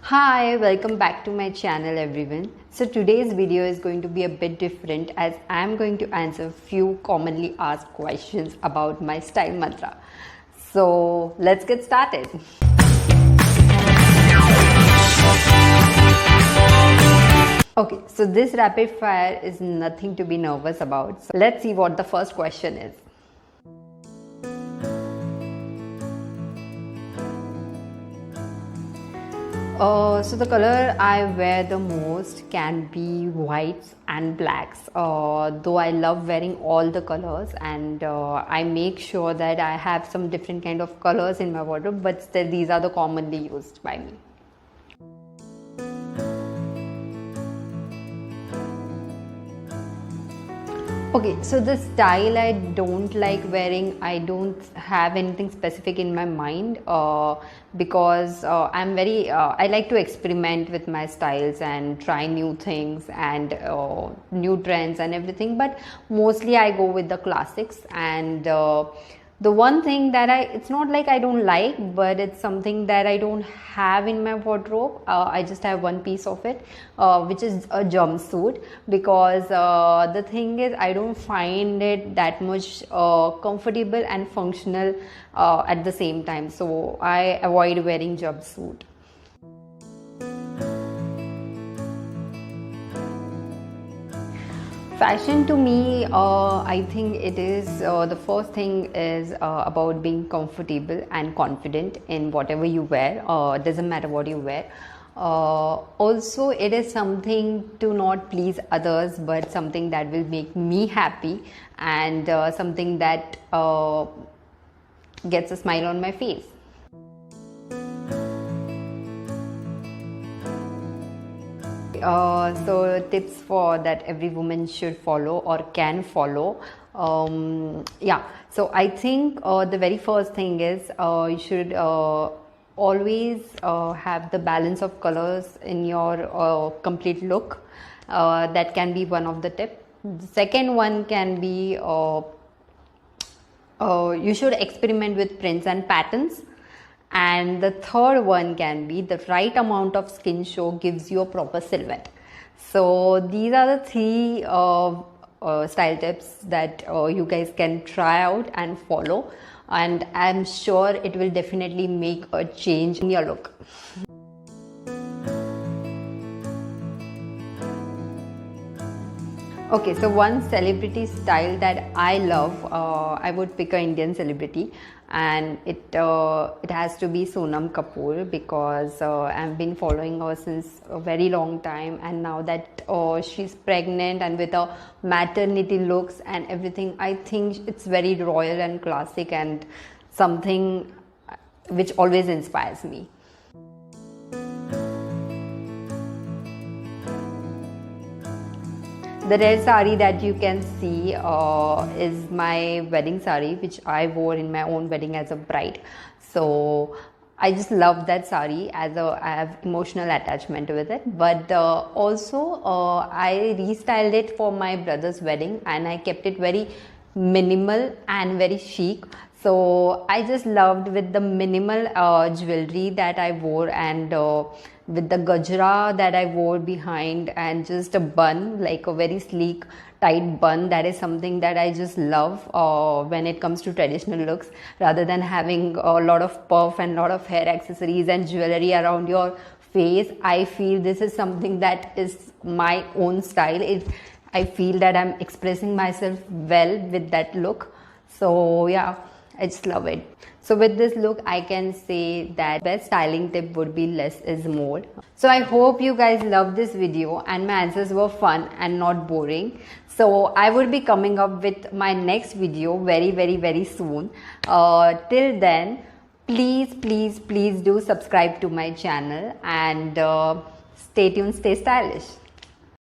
Hi, welcome back to my channel everyone. So today's video is going to be a bit different as I am going to answer few commonly asked questions about my style mantra. So let's get started. Okay, so this rapid fire is nothing to be nervous about. So let's see what the first question is. So the color I wear the most can be whites and blacks, though I love wearing all the colors, and I make sure that I have some different kind of colors in my wardrobe, but still these are the commonly used by me. Okay, so the style I don't like wearing, I don't have anything specific in my mind because I like to experiment with my styles and try new things and new trends and everything, but mostly I go with the classics. And the one thing that it's not like I don't like, but it's something that I don't have in my wardrobe. I just have one piece of it, which is a jumpsuit, because the thing is I don't find it that much comfortable and functional at the same time. So I avoid wearing jumpsuit. Fashion to me, I think it is the first thing is about being comfortable and confident in whatever you wear. Doesn't matter what you wear. Also, it is something to not please others, but something that will make me happy, and something that gets a smile on my face. So tips for that every woman should follow or can follow. So I think the very first thing is you should always have the balance of colors in your complete look. That can be one of the tips. The second one can be you should experiment with prints and patterns. And the third one can be the right amount of skin show gives you a proper silhouette. So these are the three style tips that you guys can try out and follow, and I'm sure it will definitely make a change in your look. Okay, so one celebrity style that I love, I would pick an Indian celebrity, and it has to be Sonam Kapoor, because I've been following her since a very long time, and now that she's pregnant and with her maternity looks and everything, I think it's very royal and classic and something which always inspires me. The red sari that you can see is my wedding sari, which I wore in my own wedding as a bride. So I just love that sari, I have emotional attachment with it. But also I restyled it for my brother's wedding, and I kept it very minimal and very chic. So I just loved with the minimal jewelry that I wore, and with the gajra that I wore behind, and just a bun, like a very sleek tight bun. That is something that I just love when it comes to traditional looks, rather than having a lot of puff and a lot of hair accessories and jewelry around your face. I feel this is something that is my own style. I feel that I'm expressing myself well with that look. So yeah, I just love it. So with this look, I can say that best styling tip would be less is more. So I hope you guys loved this video and my answers were fun and not boring. So I will be coming up with my next video very soon. Till then, please do subscribe to my channel, and stay tuned, stay stylish.